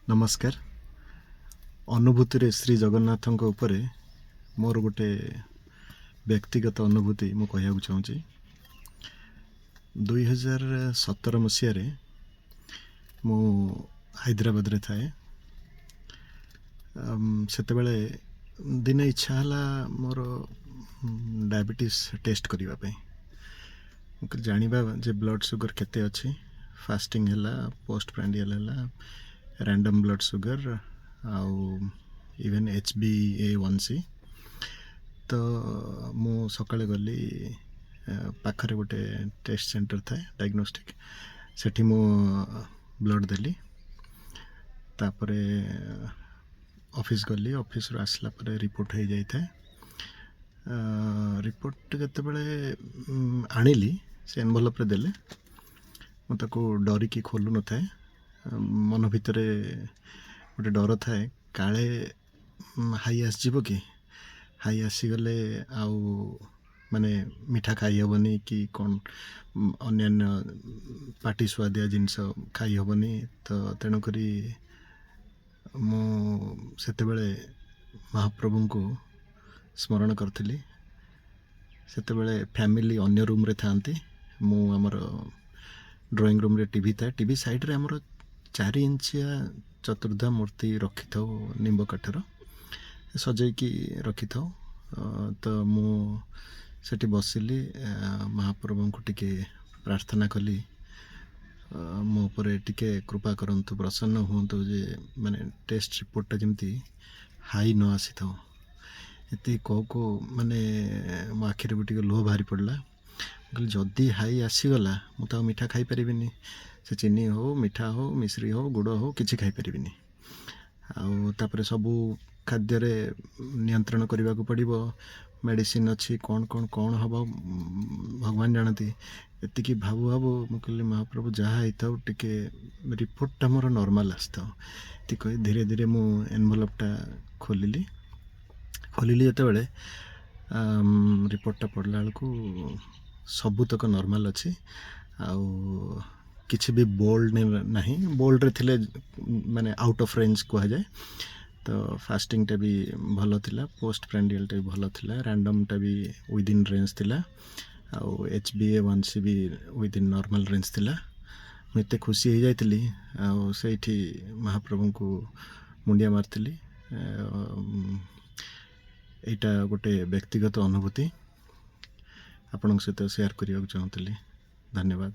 नमस्कार। अनुभूति रे श्री जगन्नाथ उपरे मोर गोटे व्यक्तिगत अनुभूति मु कहूँ चाहूँगी। 2017 मसीह मु हैदराबाद रे थाए। सेतेबेले दिने इच्छा हला मोर डायबिटीज टेस्ट करने जानिबा जे ब्लड सुगर केते अच्छी। फास्टिंग है, पोस्ट प्रांडियल है, रैंडम ब्लड सुगर आउ इवेन HbA1c। तो मु सकाळे गली पाखरे गोटे टेस्ट सेंटर था डायग्नोस्टिक, सेठी मु ब्लड देली। तापरे ऑफिस गली, ऑफिस रो आसला परे रिपोर्ट हो जाई था। रिपोर्ट केतेबेले आनिली से एनवलप रे देले, मु ताको डरिकी खोलु न थाए। मन भितर गोटे डर थाए काले हाई आसजिबो कि हाई आसीगले आउ माने मिठा खाई हेबनी कि कौन अन्यान्य पाटी स्वादिया जिनस खाई हेबनी। तो तेणुकरी मु सेतेबेले महाप्रभु को स्मरण करथिली। सेतेबेले फैमिली अन्य रूम रे थांती, मु हमर ड्राइंग रूम रे टीवी था। टीवी साइड रे हमर 4 इंचिया चतुर्धा मूर्ति रखी था, निम्ब काठर सजैकी रखी था। तो मु सेठी बसिली, महाप्रभु को टिके प्रार्थना कली, मो उपरे टिके कृपा करंतु, प्रसन्न हुंतु जे माने टेस्ट रिपोर्ट जमती हाई न आसी था। एति को माने मो आखिरे भी टिके लो बाहरी पड़ला। जदि हाई आसीगला मुझे मिठा खाई पारिबिनी। से चीनी हो, मिठा हो, मिश्री हो, गुड़ हो, किसी खाई पारिबिनी। आउ तापरे सबू खाद्य रे नियंत्रण करने को पड़िबो। मेडिसिन अच्छी, कौन कौन कौन हम भगवान जानती। एतिकी भाबू भाबू मुझे महाप्रभु जहाँ होता टिके रिपोर्टा मोर नॉर्मल आसता। कही धीरे धीरे मु एनवलपटा खोलिली जितेबाला रिपोर्टा पढ़ला बेलू सबुतक नॉर्मल अच्छी। आउ किसी भी बोल्ड नहीं, बोल्ड रे थिले माने आउट ऑफ रेंज कह जाए। तो फास्टिंग टा भी भल थिला, पोस्ट प्रांडियल टा भी भल थिला, रैंडम टा भी विद इन रेंज थिला, आउ HbA1c भी विद इन नॉर्मल रेंज थिला। मुझे खुशी हो जाइली। आउ सेठी महाप्रभु को मुंडिया मारती। एटा गोटे व्यक्तिगत अनुभूति आपन सहित शेयर करने चाहूँगी। धन्यवाद।